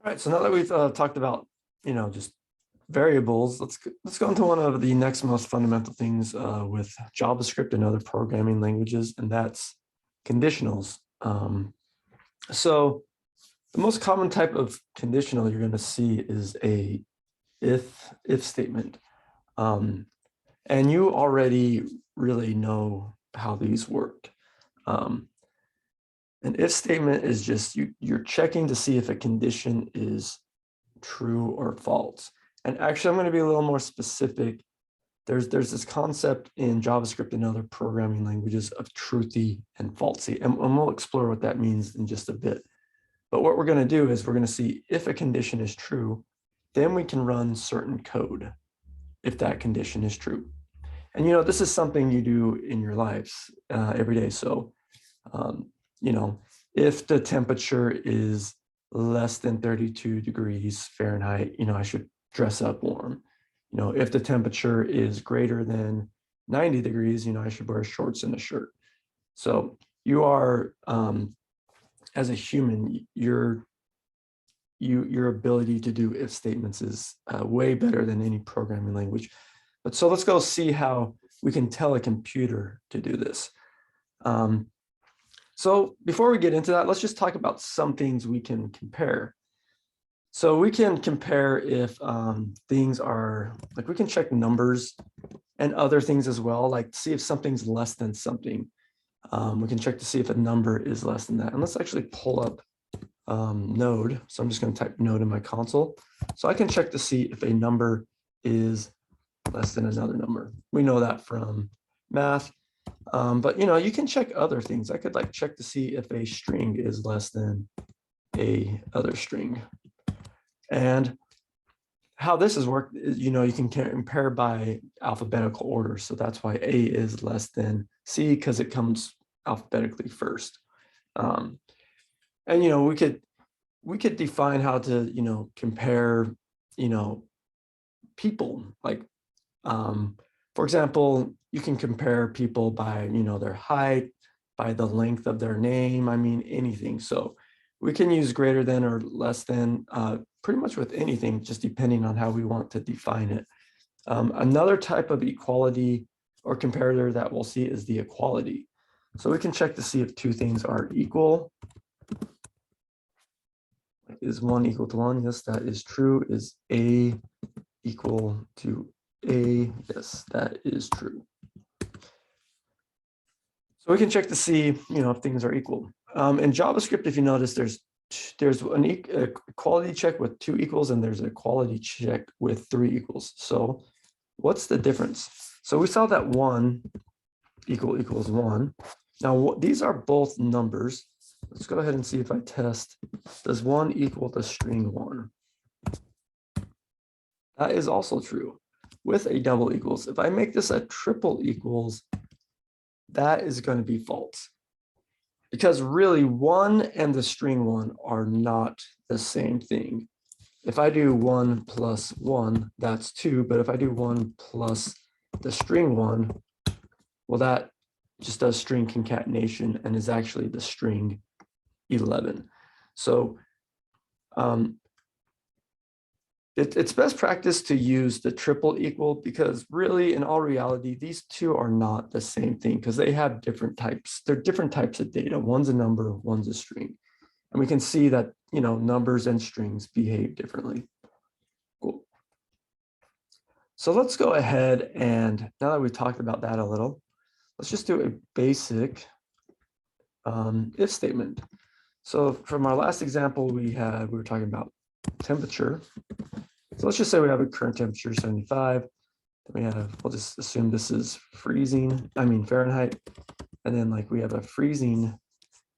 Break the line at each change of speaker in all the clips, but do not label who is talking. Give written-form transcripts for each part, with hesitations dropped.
All right, so now that we've talked about, just variables, let's go into one of the next most fundamental things with JavaScript and other programming languages, and that's conditionals. So the most common type of conditional you're going to see is a if statement. And you already really know how these work. An if statement is just you're checking to see if a condition is true or false. And actually, I'm going to be a little more specific. There's this concept in JavaScript and other programming languages of Truthy and Falsey, and we'll explore what that means in just a bit. But what we're going to do is we're going to see if a condition is true, then we can run certain code if that condition is true. And this is something you do in your lives every day. So if the temperature is less than 32 degrees Fahrenheit, I should dress up warm. If the temperature is greater than 90 degrees, I should wear shorts and a shirt. So you are, as a human, your ability to do if statements is way better than any programming language. But so let's go see how we can tell a computer to do this. So before we get into that, let's just talk about some things we can compare. So we can compare if things are, like we can check numbers and other things as well, like see if something's less than something. We can check to see if a number is less than that. And let's actually pull up node. So I'm just going to type node in my console. So I can check to see if a number is less than another number. We know that from math. But you can check other things. I could check to see if a string is less than a other string. And how this has worked is, you can compare by alphabetical order. So that's why A is less than C, because it comes alphabetically first. And we could define how to compare people. Like for example, you can compare people by their height, by the length of their name. I mean anything. So we can use greater than or less than pretty much with anything, just depending on how we want to define it. Another type of equality or comparator that we'll see is the equality. So we can check to see if two things are equal. Is 1 equal to 1? Yes, that is true. Is A equal to A? Yes, that is true. So we can check to see, if things are equal. In JavaScript, if you notice, there's an equality check with 2 equals, and there's an equality check with 3 equals. So what's the difference? So we saw that 1 equals 1. Now, these are both numbers. Let's go ahead and see if I test. Does 1 equal to string 1? That is also true with a double equals. If I make this a triple equals, that is going to be false. Because really 1 and the string 1 are not the same thing. If I do 1 plus 1, that's 2. But if I do 1 plus the string 1, well, that just does string concatenation and is actually the string 11. So it's best practice to use the triple equal, because really, in all reality, these two are not the same thing, because they have different types. They're different types of data. One's a number, one's a string. And we can see that, numbers and strings behave differently. Cool. So let's go ahead, and now that we've talked about that a little, let's just do a basic if statement. So from our last example, we were talking about temperature. So let's just say we have a current temperature 75. Then we'll just assume this is Fahrenheit. And then we have a freezing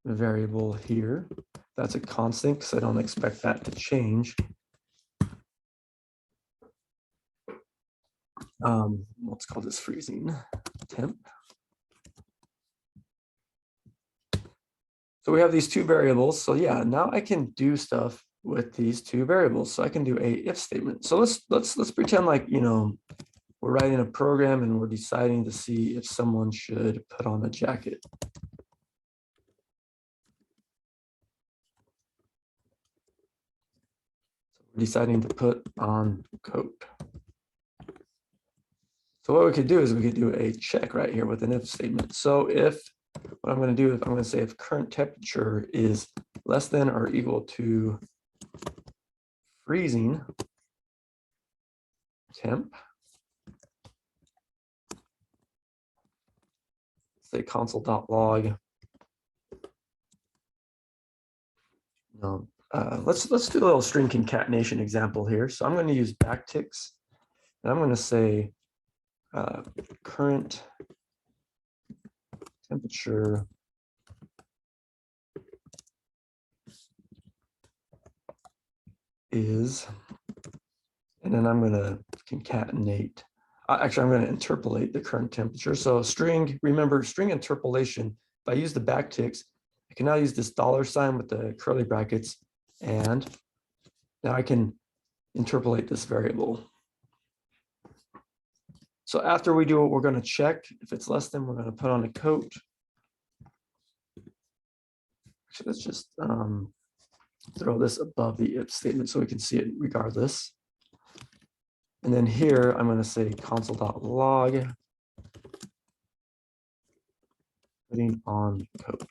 variable here. That's a constant, because I don't expect that to change. Let's call this freezing temp. So we have these two variables. So yeah, now I can do stuff with these two variables. So I can do a if statement. So let's pretend we're writing a program and we're deciding to see if someone should put on a jacket. we're deciding to put on coat. So what we could do is we could do a check right here with an if statement. So if what I'm going to do is I'm going to say if current temperature is less than or equal to freezing temp, say console.log. Let's do a little string concatenation example here. So I'm going to use backticks, and I'm going to say current temperature is, and then I'm going to concatenate. Actually, I'm going to interpolate the current temperature. So string, remember string interpolation, if I use the backticks, I can now use this $sign with the curly brackets, and now I can interpolate this variable. So after we do it, we're going to check. If it's less than, we're going to put on a coat. So let's just throw this above the if statement so we can see it regardless. And then here, I'm going to say console.log, putting on coat.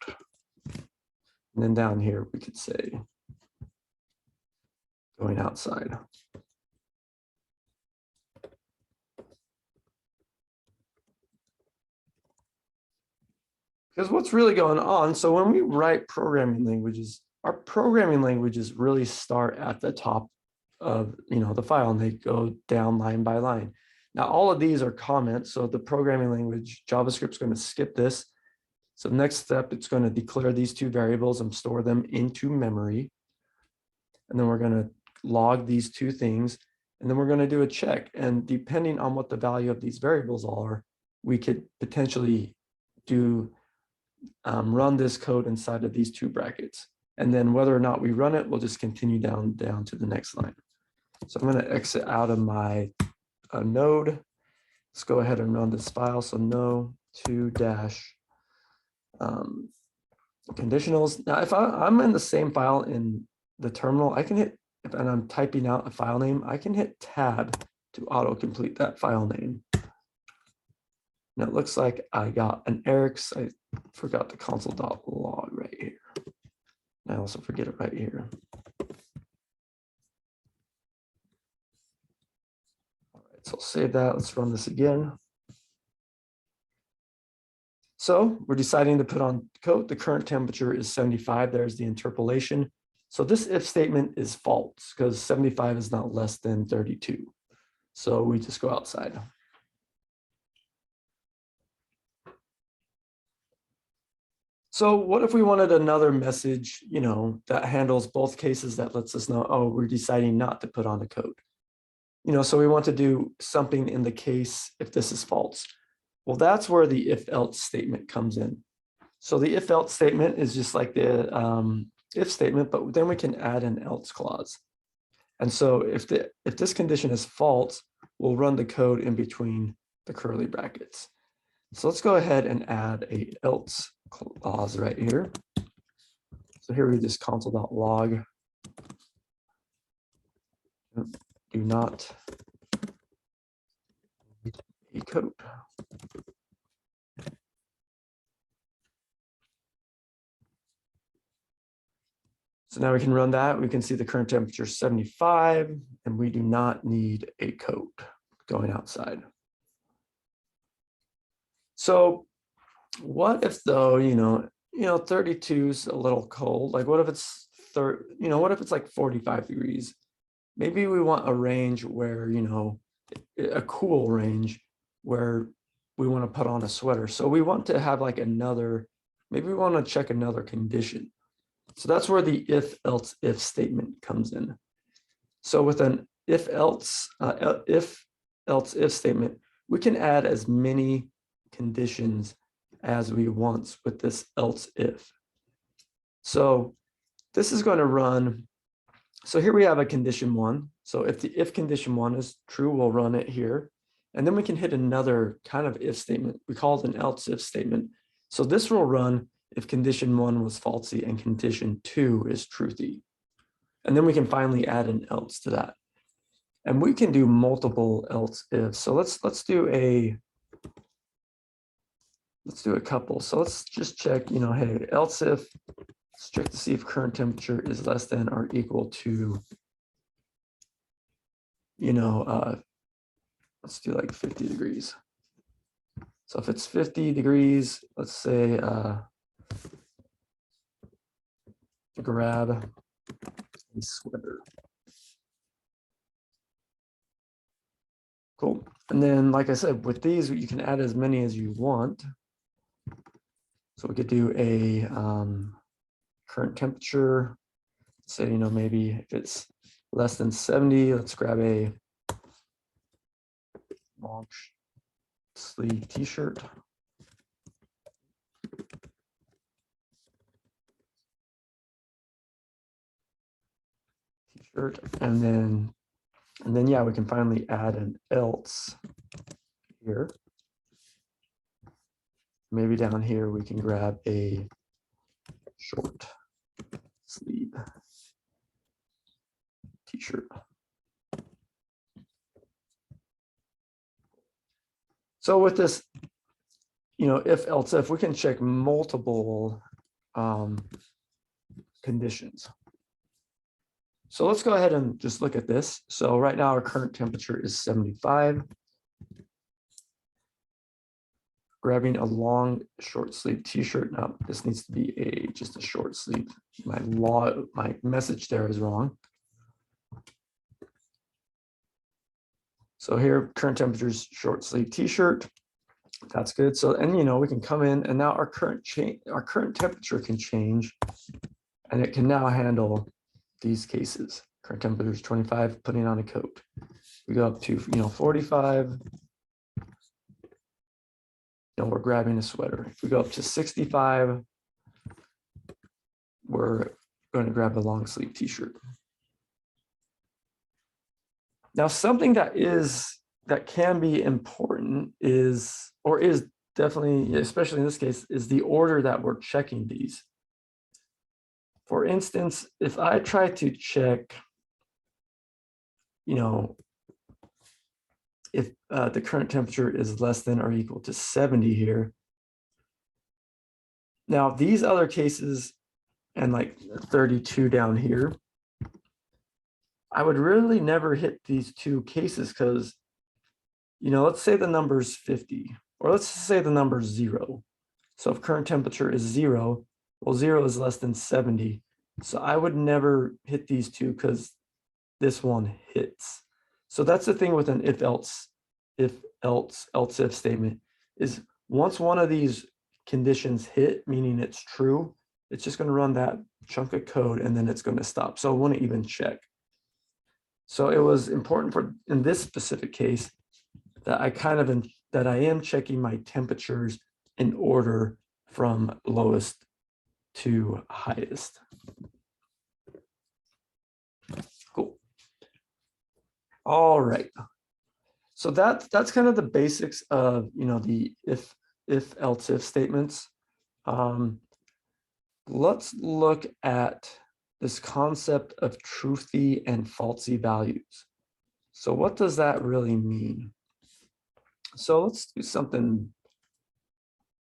And then down here, we could say going outside. Because what's really going on, so when we write programming languages, our programming languages really start at the top of the file, and they go down line by line. Now, all of these are comments, so the programming language, JavaScript's going to skip this. So next step, it's going to declare these two variables and store them into memory. And then we're going to log these two things, and then we're going to do a check. And depending on what the value of these variables are, we could potentially do run this code inside of these two brackets. And then whether or not we run it, we'll just continue down to the next line. So I'm going to exit out of my node. Let's go ahead and run this file. So no to dash conditionals. Now, if I'm in the same file in the terminal, I can hit, and I'm typing out a file name, I can hit tab to autocomplete that file name. Now it looks like I got an error because I forgot the console.log right here. I also forget it right here. All right, so I'll save that. Let's run this again. So we're deciding to put on coat. The current temperature is 75. There's the interpolation. So this if statement is false because 75 is not less than 32. So we just go outside. So what if we wanted another message, that handles both cases, that lets us know, oh, we're deciding not to put on a code. So we want to do something in the case if this is false. Well, that's where the if-else statement comes in. So the if-else statement is just like the if statement, but then we can add an else clause. And so if this condition is false, we'll run the code in between the curly brackets. So let's go ahead and add a else clause right here. So here we just console.log. Do not need a coat. So now we can run that. We can see the current temperature is 75, and we do not need a coat going outside. So what if though, 32 is a little cold? Like what if it's what if it's like 45 degrees? Maybe we want a range where, a cool range where we want to put on a sweater. So we want to have like maybe we want to check another condition. So that's where the if-else if statement comes in. So with an if-else if statement, we can add as many conditions as we want with this else if. So this is going to run. So here we have a condition 1. So if condition 1 is true, we'll run it here. And then we can hit another kind of if statement. We call it an else if statement. So this will run if condition 1 was falsy and condition 2 is truthy. And then we can finally add an else to that. And we can do multiple else ifs. So let's do a couple. So let's just check, hey, else if, let's check to see if current temperature is less than or equal to, let's do like 50 degrees. So if it's 50 degrees, let's say grab a sweater. Cool. And then, like I said, with these, you can add as many as you want. So we could do a current temperature. Say, maybe if it's less than 70, let's grab a long sleeve t-shirt. And then yeah, we can finally add an else here. Maybe down here we can grab a short sleeve t-shirt. So with this, if else if, we can check multiple conditions. So let's go ahead and just look at this. So right now our current temperature is 75. Grabbing a long short sleeve t-shirt. Now this needs to be just a short sleeve. My message there is wrong. So here, current temperature is short sleeve t-shirt. That's good. So, and we can come in, and now our current temperature can change, and it can now handle these cases. Current temperature is 25, putting on a coat. We go up to 45. We're grabbing a sweater. If we go up to 65, we're going to grab a long sleeve t-shirt. Now, something that can be important is definitely, especially in this case, is the order that we're checking these. For instance, if I try to check, if the current temperature is less than or equal to 70 here. Now, these other cases and like 32 down here, I would really never hit these two cases because, let's say the number's 50, or let's say the number's 0. So if current temperature is 0, well, 0 is less than 70. So I would never hit these two because this one hits. So that's the thing with an else if statement is once one of these conditions hit, meaning it's true, it's just going to run that chunk of code and then it's going to stop. So it won't even check. So it was important in this specific case that I am checking my temperatures in order from lowest to highest. Cool. All right. So that's kind of the basics of the if else if statements. Let's look at this concept of truthy and falsey values. So what does that really mean? So let's do something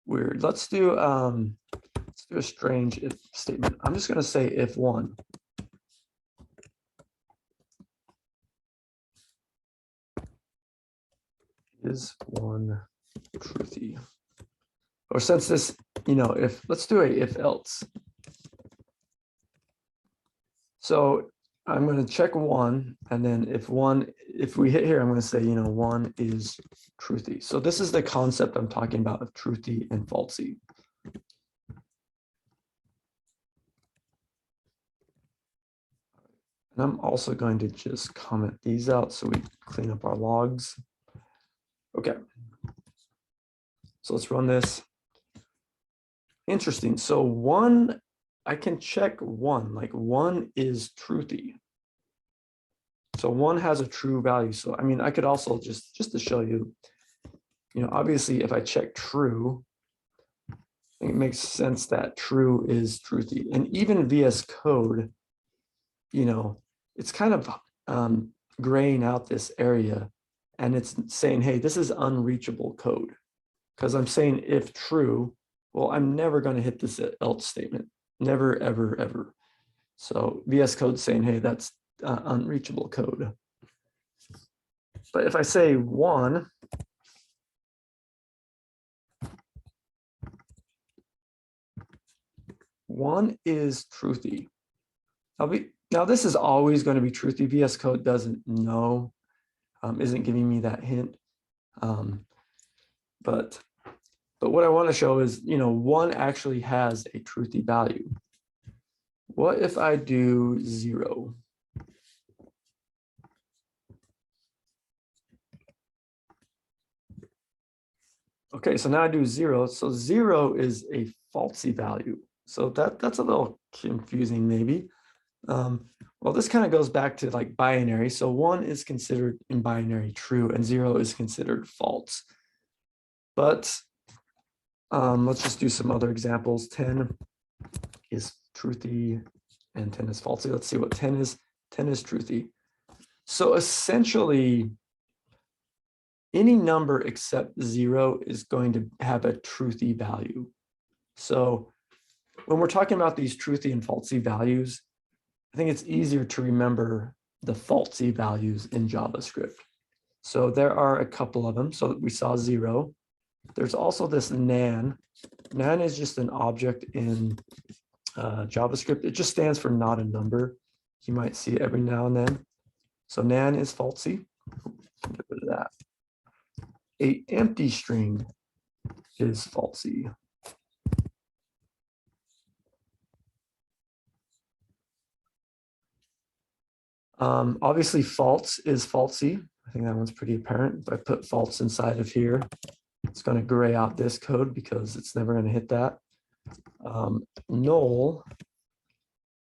weird. Let's do a strange if statement. I'm just going to say if one. Is one truthy? Or since this, if let's do a if else. So I'm going to check one, and then if we hit here, I'm going to say, one is truthy. So this is the concept I'm talking about of truthy and falsey. And I'm also going to just comment these out so we clean up our logs. Okay. So let's run this. Interesting. So one, I can check one, like one is truthy. So one has a true value. So, I mean, I could also just to show you, obviously if I check true, it makes sense that true is truthy. And even VS Code you know, it's kind of graying out this area, and it's saying, hey, this is unreachable code. Because I'm saying if true, well, I'm never going to hit this else statement. Never, ever, ever. So VS Code's saying, hey, that's unreachable code. But if I say 1, one is truthy. Now this is always going to be truthy. VS Code doesn't know, isn't giving me that hint. But what I want to show is, 1 actually has a truthy value. What if I do 0? Okay, so now I do 0. So 0 is a falsy value. So that's a little confusing maybe. Well, this kind of goes back to like binary. So 1 is considered in binary true and 0 is considered false. But let's just do some other examples. 10 is truthy and 10 is falsy. Let's see what 10 is. 10 is truthy. So essentially, any number except 0 is going to have a truthy value. So when we're talking about these truthy and falsy values, I think it's easier to remember the falsy values in JavaScript. So there are a couple of them. So we saw 0. There's also this nan. Nan is just an object in JavaScript. It just stands for not a number. You might see it every now and then. So nan is falsy. Get rid of that. A empty string is falsy. Obviously, false is falsy. I think that one's pretty apparent. If I put false inside of here, it's going to gray out this code because it's never going to hit that. Null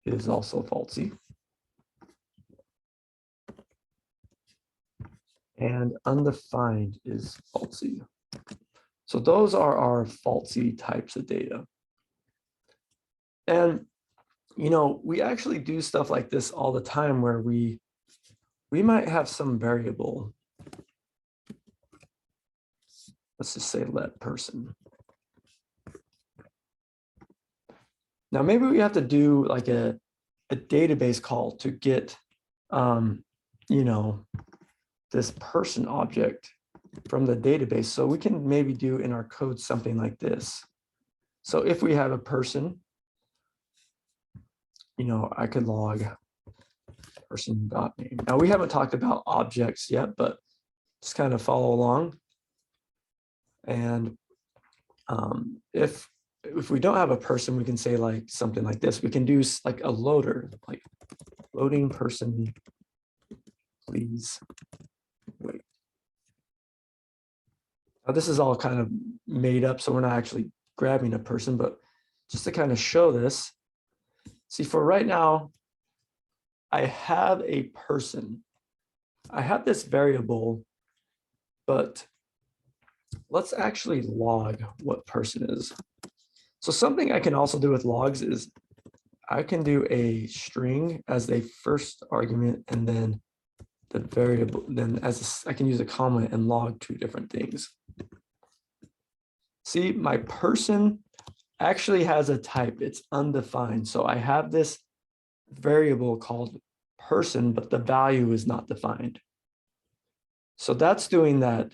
is also falsy. And undefined is falsy. So those are our falsy types of data. And, we actually do stuff like this all the time where we might have some variable. Let's just say let person. Now, maybe we have to do like a database call to get, this person object from the database. So we can maybe do in our code something like this. So if we have a person, I could log person.name. Now we haven't talked about objects yet, but just kind of follow along. And if we don't have a person, we can say like something like this. We can do like a loader, like loading person, please wait. Now this is all kind of made up, so we're not actually grabbing a person, but just to kind of show this, see, for right now, I have a person. I have this variable, but let's actually log what person is. So something I can also do with logs is I can do a string as a first argument, and then the variable, then I can use a comma and log 2 different things. See, my person actually has a type. It's undefined. So I have this variable called person, but the value is not defined. So that's doing that,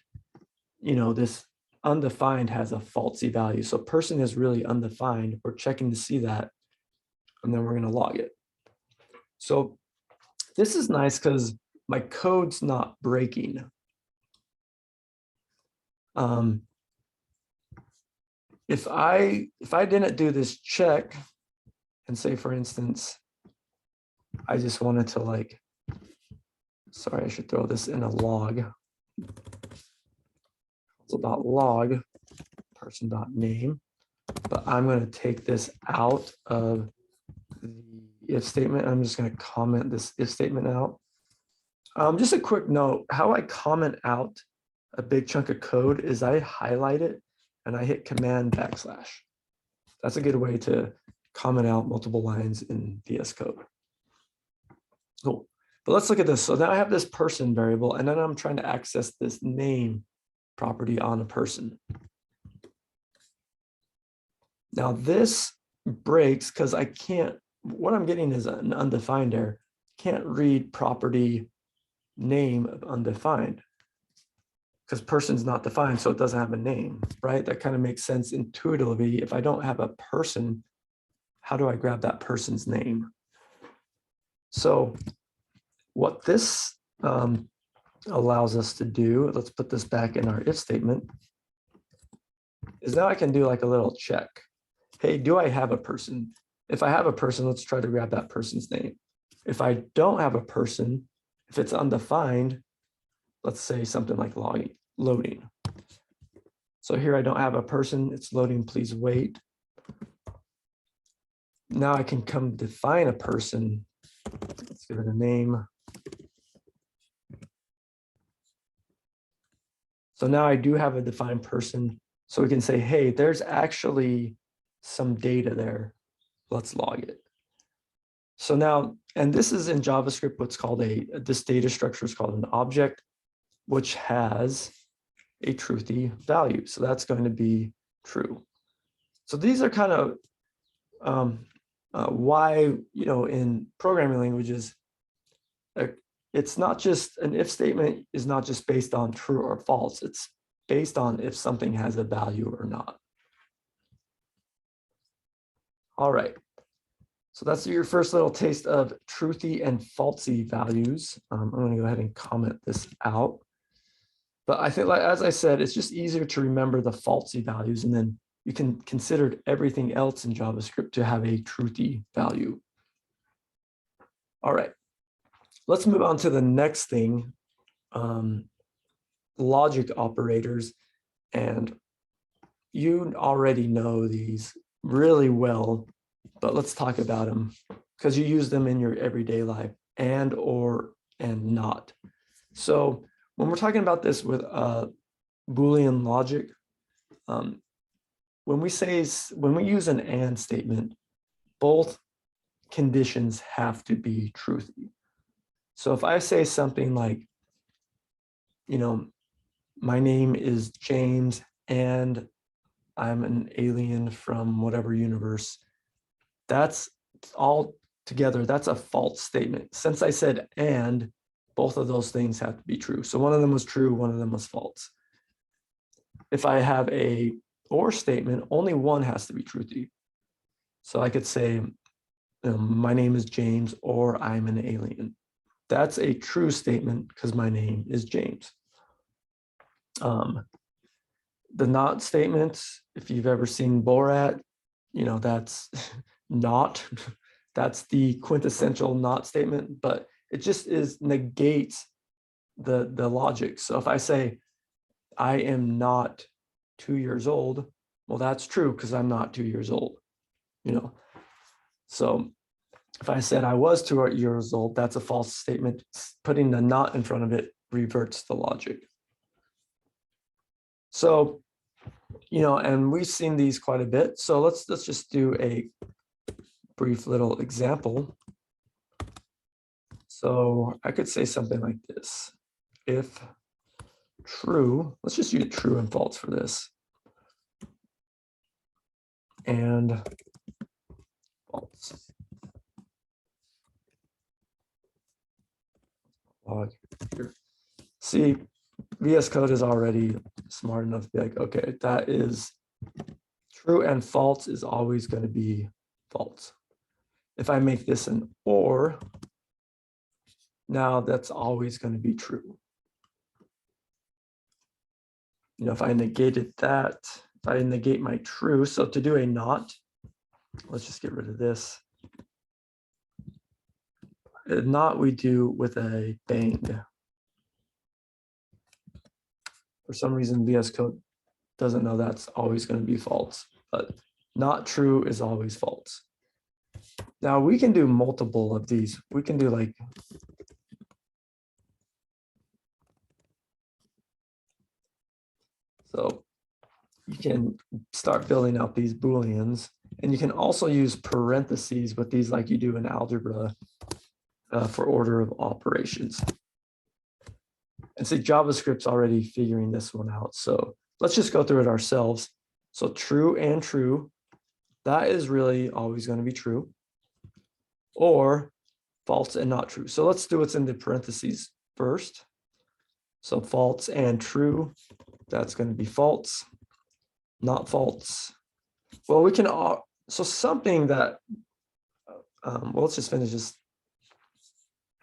this undefined has a falsy value. So person is really undefined. We're checking to see that, and then we're going to log it. So this is nice because my code's not breaking. If I didn't do this check and say, for instance, I just wanted to sorry, I should throw this in a log. So .log person.name, but I'm going to take this out of the if statement. I'm just going to comment this if statement out. Just a quick note, how I comment out a big chunk of code is I highlight it and I hit Command \. That's a good way to comment out multiple lines in VS Code. Cool. But let's look at this. So now I have this person variable, and then I'm trying to access this name property on a person. Now this breaks because I can't, what I'm getting is an undefined error. Can't read property name of undefined because person's not defined, so it doesn't have a name, right? That kind of makes sense intuitively. If I don't have a person, how do I grab that person's name? So what this allows us to do, let's put this back in our if statement, is now I can do like a little check. Hey, do I have a person? If I have a person, let's try to grab that person's name. If I don't have a person, if it's undefined, let's say something like loading. So here I don't have a person, it's loading, please wait. Now I can come define a person. Let's give it a name. So now I do have a defined person. So we can say, hey, there's actually some data there. Let's log it. So now, and this is in JavaScript, what's called this data structure is called an object, which has a truthy value. So that's going to be true. So these are kind of why, in programming languages, it's not just an if statement is not just based on true or false. It's based on if something has a value or not. All right. So that's your first little taste of truthy and falsey values. I'm going to go ahead and comment this out. But I think, like, as I said, it's just easier to remember the falsey values, and then you can consider everything else in JavaScript to have a truthy value. All right. Let's move on to the next thing, logic operators. And you already know these really well, but let's talk about them because you use them in your everyday life, and, or, and not. So when we're talking about this with Boolean logic, when we use an and statement, both conditions have to be truthy. So if I say something like, my name is James and I'm an alien from whatever universe, that's all together, that's a false statement. Since I said and, both of those things have to be true. So one of them was true, one of them was false. If I have a or statement, only one has to be truthy. So I could say, my name is James or I'm an alien. That's a true statement because my name is James. The not statements, if you've ever seen Borat, that's not, that's the quintessential not statement, but it just negates the logic. So if I say, I am not 2 years old, well, that's true because I'm not 2 years old, So if I said I was 2 years old, that's a false statement. Putting the not in front of it reverts the logic. So, and we've seen these quite a bit. So let's just do a brief little example. So I could say something like this. If true, let's just use true and false for this. And false. Log here. See, VS Code is already smart enough to be like, okay, that is true and false is always going to be false. If I make this an or, now that's always going to be true. If I negated that, if I negate my true, so to do a not, let's just get rid of this. A not we do with a bang. For some reason, VS Code doesn't know that's always going to be false, but not true is always false. Now we can do multiple of these. We can do like, so you can start building out these Booleans, and you can also use parentheses with these like you do in algebra. for order of operations. And see, JavaScript's already figuring this one out. So let's just go through it ourselves. So true and true, that is really always going to be true. Or false and not true. So let's do what's in the parentheses first. So false and true, that's going to be false, not false. Well, we can, so something that, well, let's just finish this.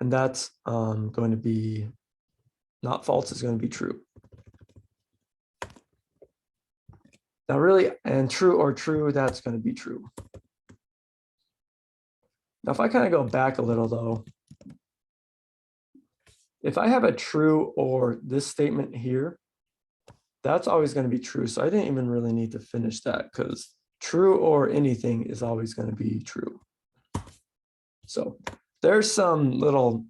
And that's going to be not false is going to be true. Now really, and true or true, that's going to be true. Now, if I kind of go back a little though, if I have a true or this statement here, that's always going to be true. So I didn't even really need to finish that because true or anything is always going to be true. So there's some little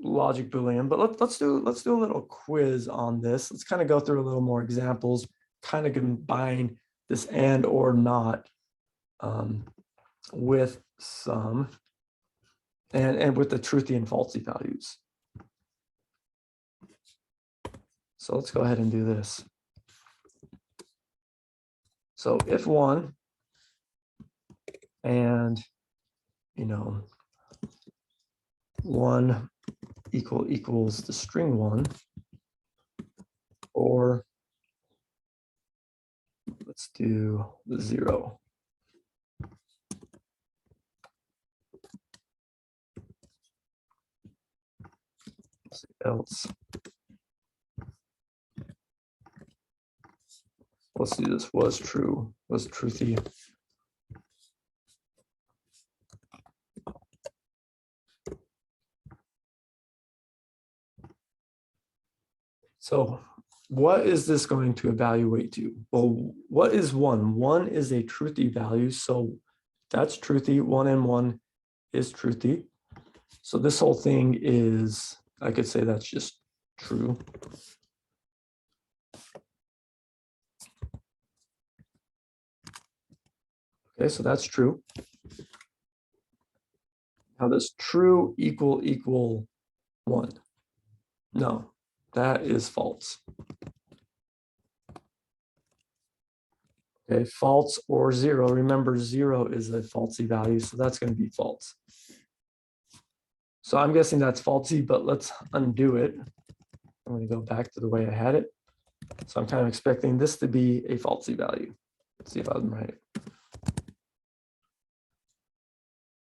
logic Boolean, but let's do a little quiz on this. Let's kind of go through a little more examples, kind of combine this and or not with some and with the truthy and falsey values. So let's go ahead and do this. So if one and, you know, one equals the string one, or let's do the 0. Else. Let's do this was true, was truthy. So what is this going to evaluate to? Well, what is 1? 1 is a truthy value, so that's truthy. 1 and 1 is truthy. So this whole thing is, I could say that's just true. Okay, so that's true. Now does true equal 1? No, that is false. Okay, false or 0. Remember, 0 is a falsy value, so that's going to be false. So I'm guessing that's falsy, but let's undo it. I'm going to go back to the way I had it. So I'm kind of expecting this to be a falsy value. Let's see if I'm right.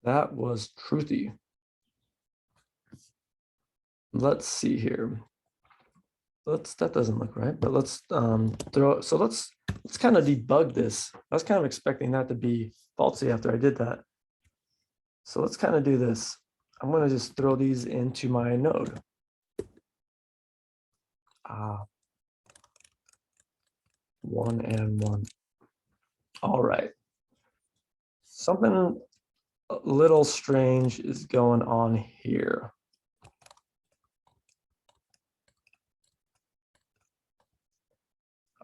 That was truthy. Let's see here. That doesn't look right, but let's let's kind of debug this. I was kind of expecting that to be falsy after I did that. So let's kind of do this. I'm going to just throw these into my node. One and one. All right. Something a little strange is going on here.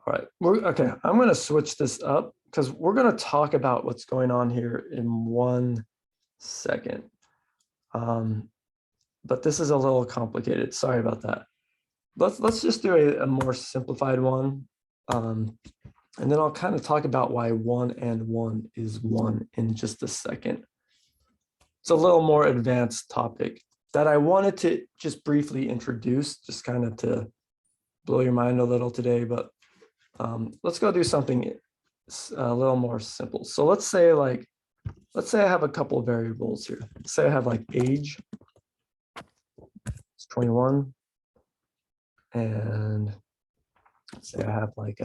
All right, okay. I'm going to switch this up because we're going to talk about what's going on here in 1 second. But this is a little complicated. Sorry about that. Let's just do a more simplified one. And then I'll kind of talk about why 1 and 1 is 1 in just a second. It's a little more advanced topic that I wanted to just briefly introduce, just kind of to blow your mind a little today, but let's go do something a little more simple. So let's say I have a couple of variables here. Say I have like age, it's 21, and say I have like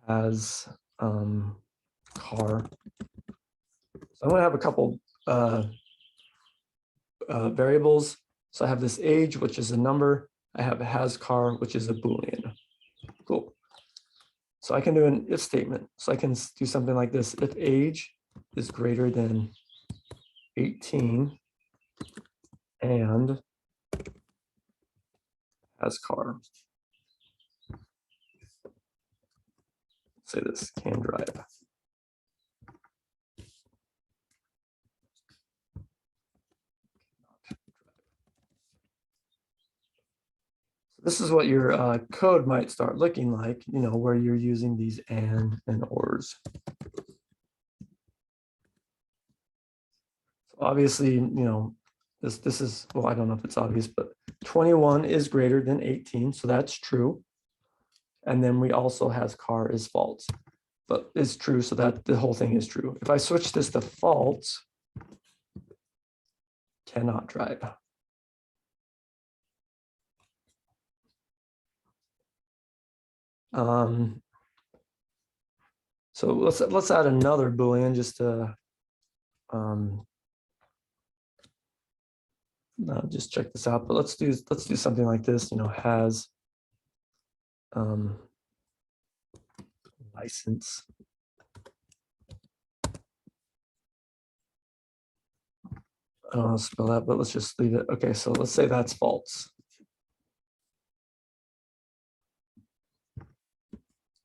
has car. So I'm going to have a couple variables. So I have this age, which is a number. I have a has car, which is a Boolean. Cool. So I can do an if statement. So I can do something like this. If age is greater than 18 and has car. Say this, can drive. this is what your code might start looking like, where you're using these and ors. So obviously, this is, well, I don't know if it's obvious, but 21 is greater than 18, so that's true. And then we also has car is false, but it's true, so that the whole thing is true. If I switch this to false, cannot drive. So let's add another Boolean just to just check this out. But let's do something like this. Has license. I don't know how to spell that, but let's just leave it. Okay, so let's say that's false.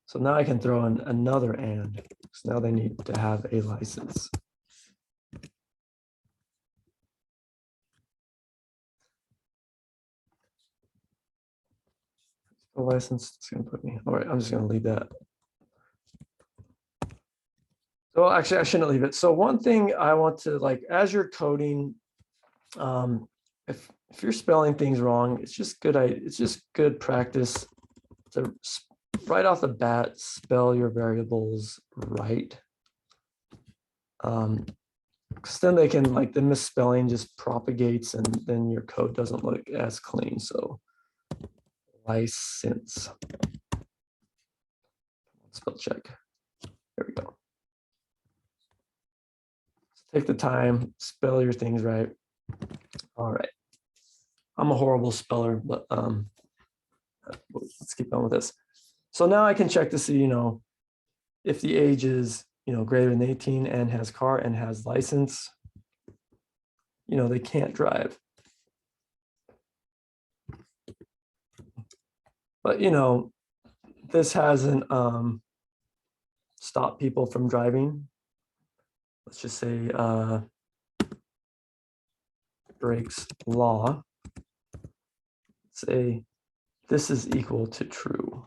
So now I can throw in another and. So now they need to have a license. The license is going to put me. All right, I'm just going to leave that. So actually, I shouldn't leave it. So one thing I want to, like, as you're coding, if you're spelling things wrong, it's just good practice to right off the bat spell your variables right. Because then they can, like, the misspelling just propagates and then your code doesn't look as clean. So license. Spell check. There we go. Take the time, spell your things right. All right. I'm a horrible speller, but let's keep on with this. So now I can check to see, if the age is, greater than 18 and has car and has license, they can't drive. But, this hasn't stopped people from driving. Let's just say breaks law. Say this is equal to true.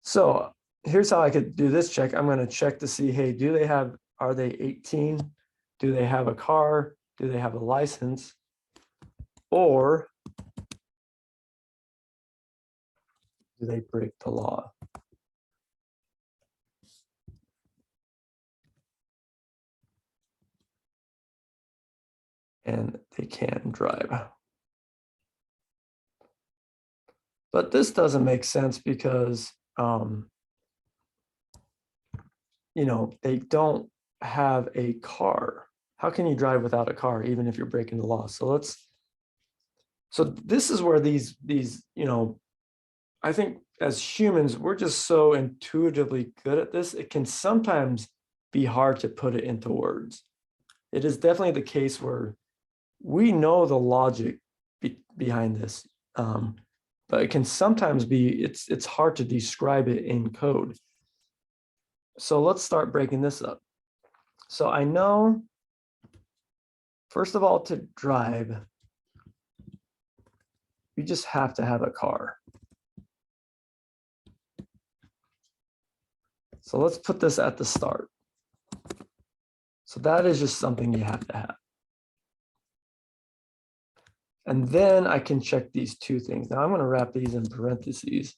So here's how I could do this check. I'm going to check to see, hey, are they 18? Do they have a car? Do they have a license? Or do they break the law? And they can drive. But this doesn't make sense because, they don't have a car. How can you drive without a car, even if you're breaking the law? So this is where these, I think as humans, we're just so intuitively good at this. It can sometimes be hard to put it into words. It is definitely the case where we know the logic behind this, but it can sometimes be, it's hard to describe it in code. So let's start breaking this up. So I know, first of all, to drive, you just have to have a car. So let's put this at the start. So that is just something you have to have. And then I can check these two things. Now I'm going to wrap these in parentheses.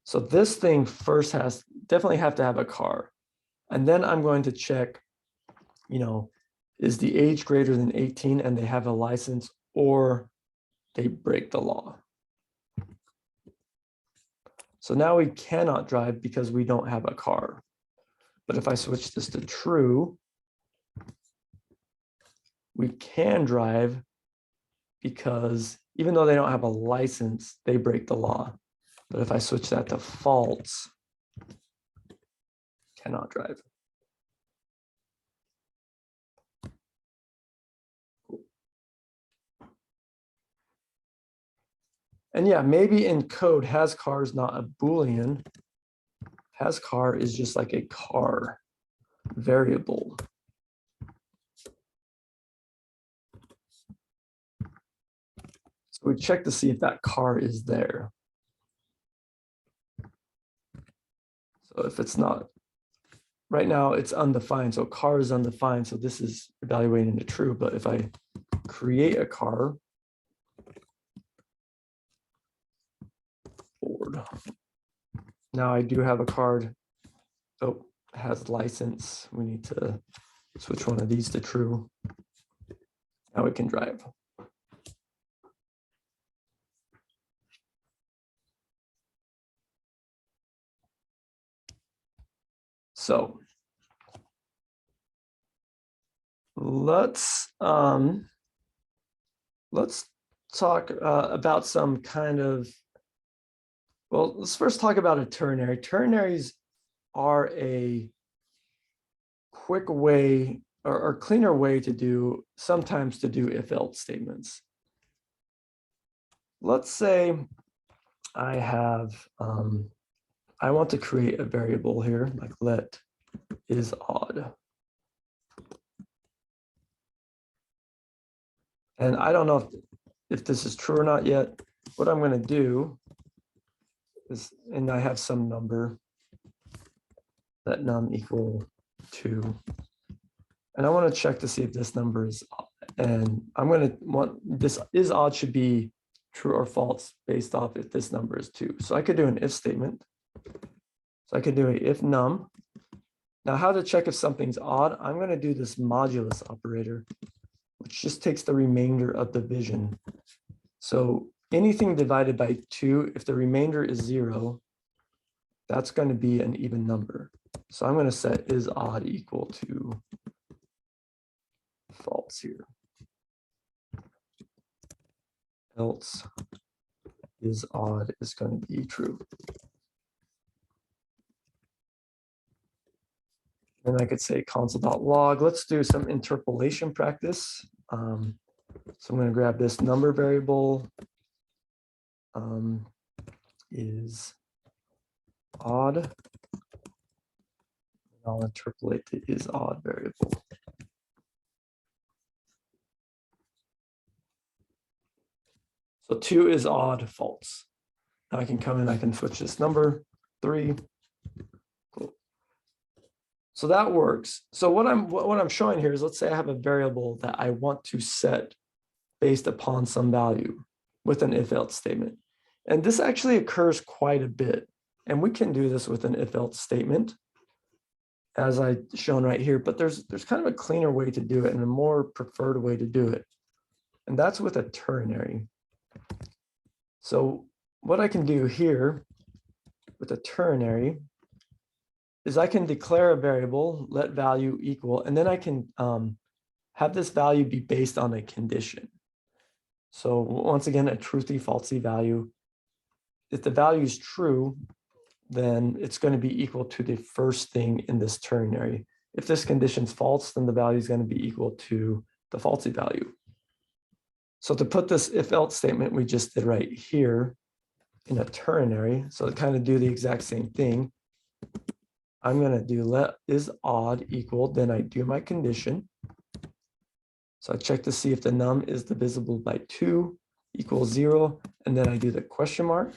So this thing first definitely have to have a car. And then I'm going to check, is the age greater than 18 and they have a license, or they break the law. So now we cannot drive because we don't have a car. But if I switch this to true, we can drive because even though they don't have a license, they break the law. But if I switch that to false, cannot drive. And yeah, maybe in code, has car is not a Boolean. Has car is just like a car variable. we check to see if that car is there. So if it's not, right now it's undefined, so car is undefined, so this is evaluating to true. But if I create a car, Ford, now I do have a card. Oh, it has license. We need to switch one of these to true. Now we can drive. So let's talk about some kind of, well, let's first talk about a ternary. Ternaries are a quick way or cleaner way to do, sometimes to do if-else statements. Let's say I have, I want to create a variable here, like let is odd. And I don't know if this is true or not yet. What I'm going to do is, and I have some number, let num equal 2. And I want to check to see if this number is odd. And I'm going to want, this is odd should be true or false based off if this number is 2. So I could do an if statement. So I could do a if num. Now how to check if something's odd, I'm going to do this modulus operator, which just takes the remainder of division. So anything divided by 2, if the remainder is 0, that's going to be an even number. So I'm going to set is odd equal to false here. Else is odd is going to be true. And I could say console.log. Let's do some interpolation practice. So I'm going to grab this number variable is odd. And I'll interpolate the is odd variable. So 2 is odd, false. Now I can come in, I can switch this number, 3. Cool. So that works. So what I'm showing here is, let's say I have a variable that I want to set based upon some value with an if-else statement. And this actually occurs quite a bit. And we can do this with an if-else statement, as I've shown right here, but there's kind of a cleaner way to do it and a more preferred way to do it. And that's with a ternary. So what I can do here with a ternary is I can declare a variable, let value equal, and then I can have this value be based on a condition. So once again, a truthy, falsey value. If the value is true, then it's going to be equal to the first thing in this ternary. If this condition is false, then the value is going to be equal to the falsey value. So to put this if-else statement we just did right here in a ternary, so to kind of do the exact same thing, I'm going to do let is odd equal, then I do my condition. So I check to see if the num is divisible by 2 equals 0, and then I do the question mark.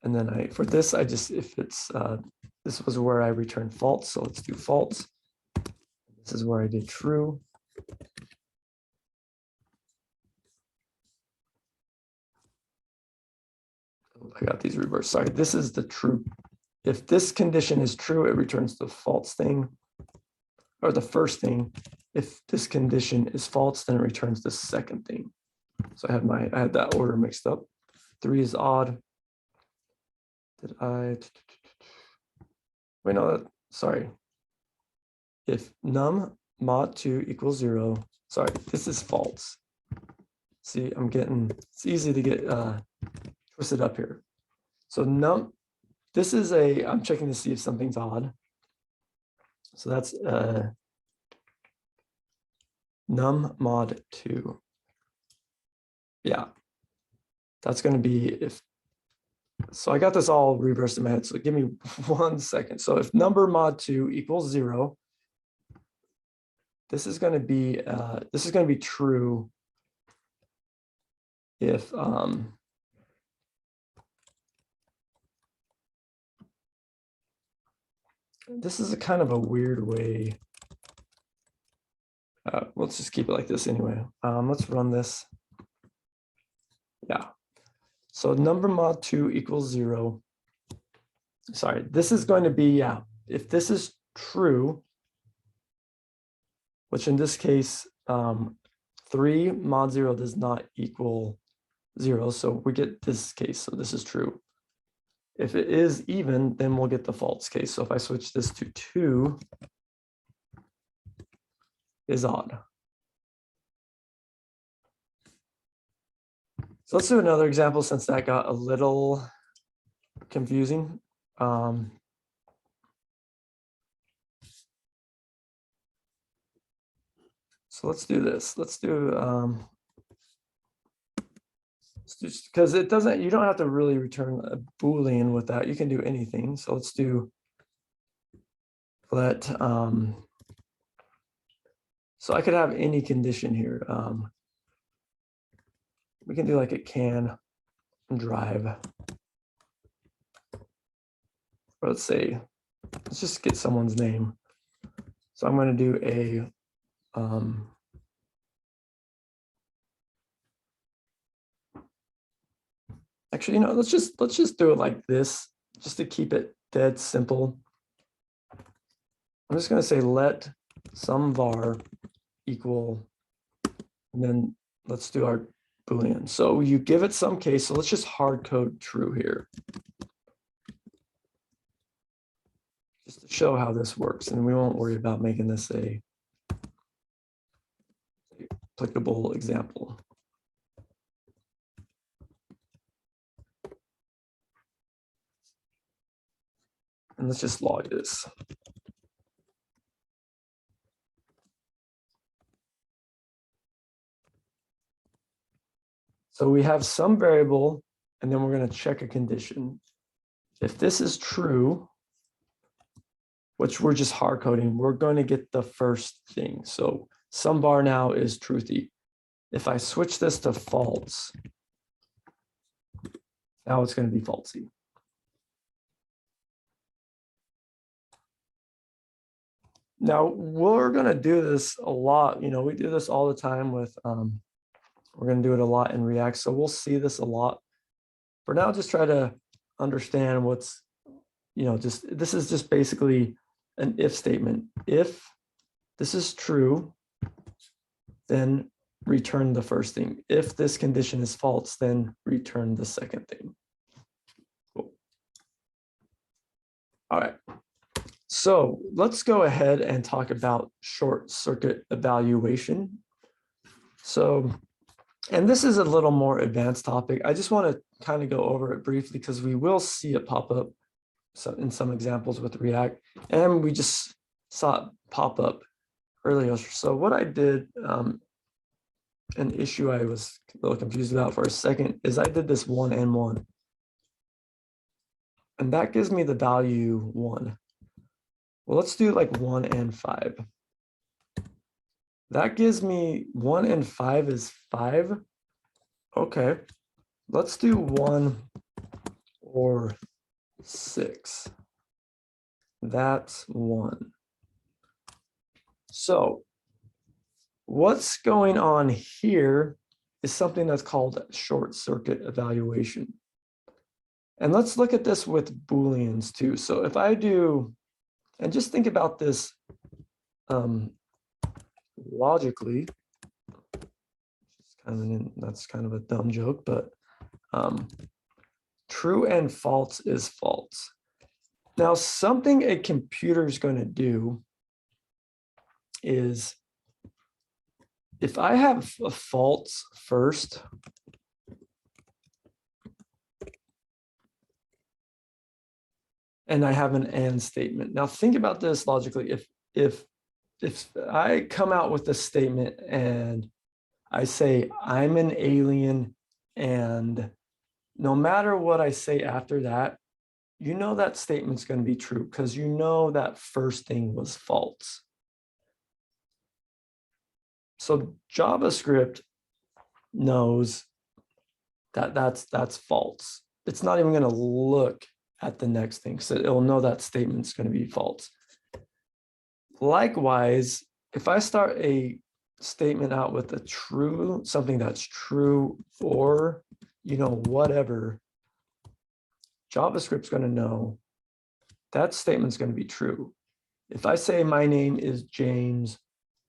And then for this, I just, if it's, this was where I returned false, so let's do false. This is where I did true. I got these reversed. Sorry, this is the true. If this condition is true, it returns the false thing, or the first thing. If this condition is false, then it returns the second thing. So I had that order mixed up. 3 is odd. Did I? Wait, no, sorry. If num mod 2 equals 0, sorry, this is false. See, it's easy to get twisted up here. So num, this is I'm checking to see if something's odd. So that's num mod 2. Yeah, that's going to be if. So I got this all reversed in my head. So give me 1 second. So if number mod 2 equals 0, this is going to be true if this is a kind of a weird way. Let's just keep it like this anyway. Let's run this. Yeah. So number mod 2 equals 0. Sorry, this is going to be, yeah, if this is true, which in this case, 3 mod 0 does not equal 0. So we get this case. So this is true. If it is even, then we'll get the false case. So if I switch this to 2, is odd. So let's do another example since that got a little confusing. So let's do this. Let's do because it doesn't, you don't have to really return a Boolean with that. You can do anything. So let's do let so I could have any condition here. We can do like a can drive. Or let's say, let's just get someone's name. So I'm going to do a actually, you know, let's just do it like this, just to keep it dead simple. I'm just going to say let some var equal, and then let's do our Boolean. So you give it some case. So let's just hard code true here, just to show how this works, and we won't worry about making this a applicable example. And let's just log this. So we have some variable, and then we're going to check a condition. If this is true, which we're just hard coding, we're going to get the first thing. So some var now is truthy. If I switch this to false, now it's going to be falsey. Now we're going to do this a lot. You know, we do this all the time with, we're going to do it a lot in React. So we'll see this a lot. For now, just try to understand what's, you know, just, this is just basically an if statement. If this is true, then return the first thing. If this condition is false, then return the second thing. Cool. All right. So let's go ahead and talk about short circuit evaluation. So, and this is a little more advanced topic. I just want to kind of go over it briefly because we will see it pop up in some examples with React, and we just saw it pop up earlier. So what I did, an issue I was a little confused about for a second, is I did this 1 and 1. And that gives me the value 1. Well, let's do like 1 and 5. That gives me 1 and 5 is 5. Okay, let's do 1 or 6. That's 1. So what's going on here is something that's called short circuit evaluation. And let's look at this with Booleans too. So if I do, and just think about this logically, that's kind of a dumb joke, but true and false is false. Now, something a computer is going to do is, if I have a false first, and I have an and statement. Now think about this logically. If I come out with a statement and I say I'm an alien, and no matter what I say after that, you know that statement's going to be true because you know that first thing was false. So JavaScript knows that's false. It's not even going to look at the next thing, so it'll know that statement's going to be false. Likewise, if I start a statement out with a true, something that's true, or whatever, JavaScript's going to know that statement's going to be true. If I say my name is James,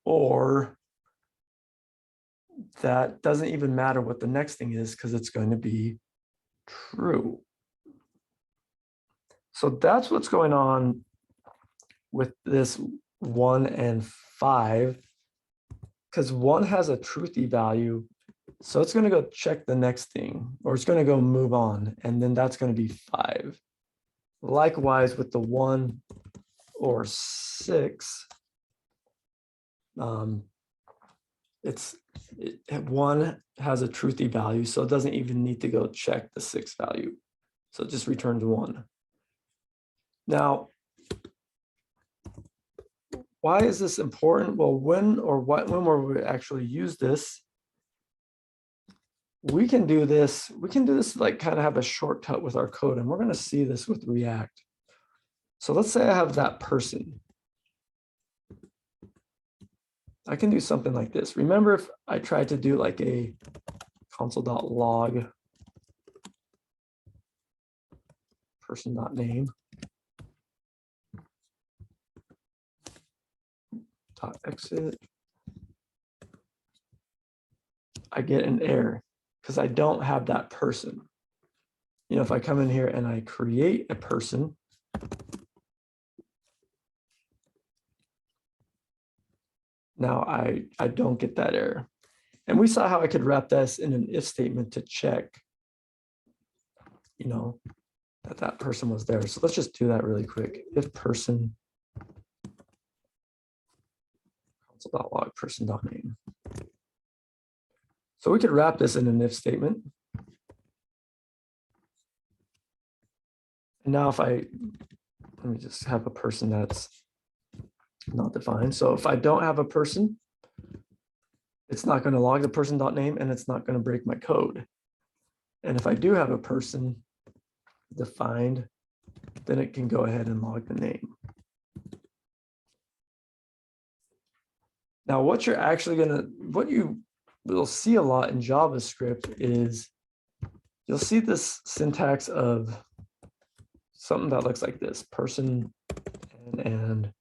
or that doesn't even matter what the next thing is because it's going to be true. So that's what's going on with this 1 and 5, because 1 has a truthy value. So it's going to go check the next thing, or it's going to go move on, and then that's going to be 5. Likewise with the 1 or 6, 1 has a truthy value, so it doesn't even need to go check the 6 value. So it just returns 1. Now, why is this important? Well, when we actually use this, we can do this like kind of have a shortcut with our code, and we're going to see this with React. So let's say I have that person. I can do something like this. Remember, if I tried to do like a console.log person.name .exit, I get an error because I don't have that person. If I come in here and I create a person, now I don't get that error. And we saw how I could wrap this in an if statement to check, that person was there. So let's just do that really quick. If person console.log person.name. So we could wrap this in an if statement. And now let me just have a person that's not defined. So if I don't have a person, it's not going to log the person.name, and it's not going to break my code. And if I do have a person defined, then it can go ahead and log the name. Now, what you will see a lot in JavaScript is you'll see this syntax of something that looks like this: person and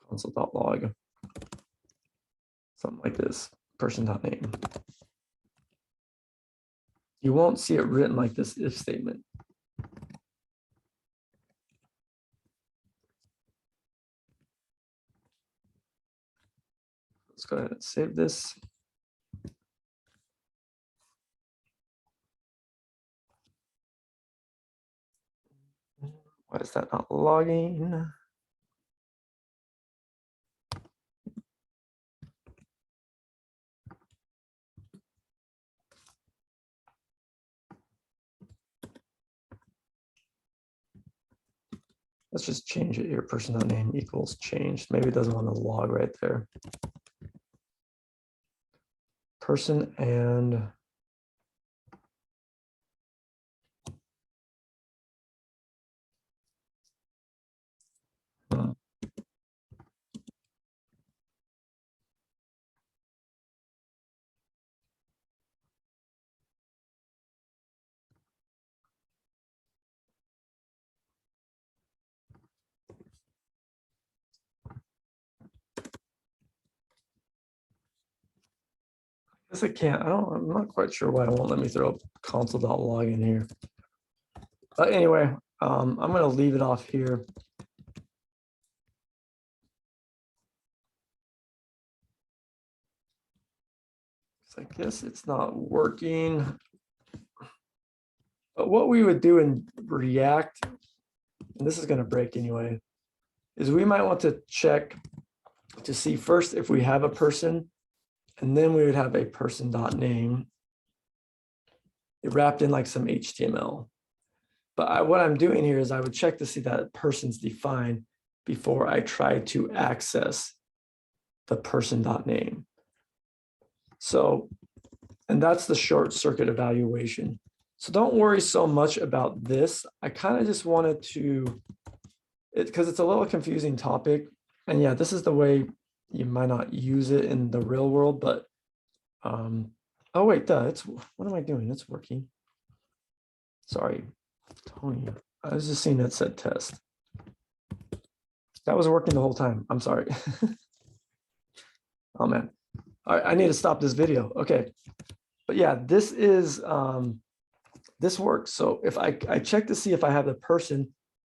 console.log, something like this, person.name. You won't see it written like this if statement. Let's go ahead and save this. Why is that not logging? Let's just change it here. Person.name equals changed. Maybe it doesn't want to log right there. Person and I guess I can't. I'm not quite sure why it won't let me throw console.log in here. But anyway, I'm going to leave it off here. I guess it's not working. But what we would do in React, and this is going to break anyway, is we might want to check to see first if we have a person, and then we would have a person.name. It wrapped in like some HTML. But what I'm doing here is I would check to see that person's defined before I try to access the person.name. So And that's the short circuit evaluation. So don't worry so much about this. I kind of just wanted to, because it's a little confusing topic. And yeah, this is the way you might not use it in the real world, but oh wait, what am I doing? It's working. Sorry, Tony. I was just seeing that said test. That was working the whole time. I'm sorry. Oh man. All right, I need to stop this video. Okay. But yeah, this is this works. So if I check to see if I have the person,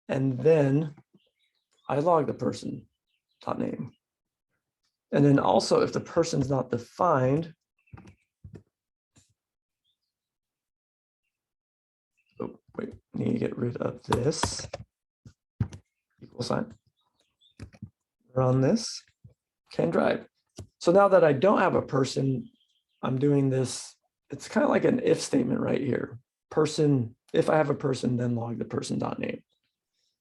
and then I log the person .name. And then also if the person's not defined, oh wait, need to get rid of this equal sign. Run this, can drive. So now that I don't have a person, I'm doing this. It's kind of like an if statement right here. Person, if I have a person, then log the person.name.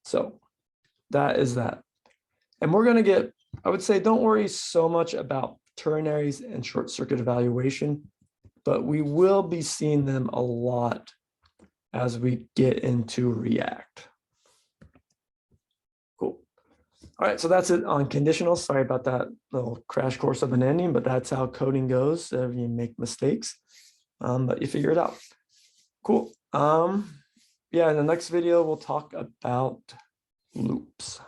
So that is that. And we're going to get, I would say, don't worry so much about ternaries and short circuit evaluation, but we will be seeing them a lot as we get into React. Cool. All right, so that's it on conditionals. Sorry about that little crash course of an ending, but that's how coding goes. You make mistakes, but you figure it out. Cool. Yeah, in the next video, we'll talk about loops.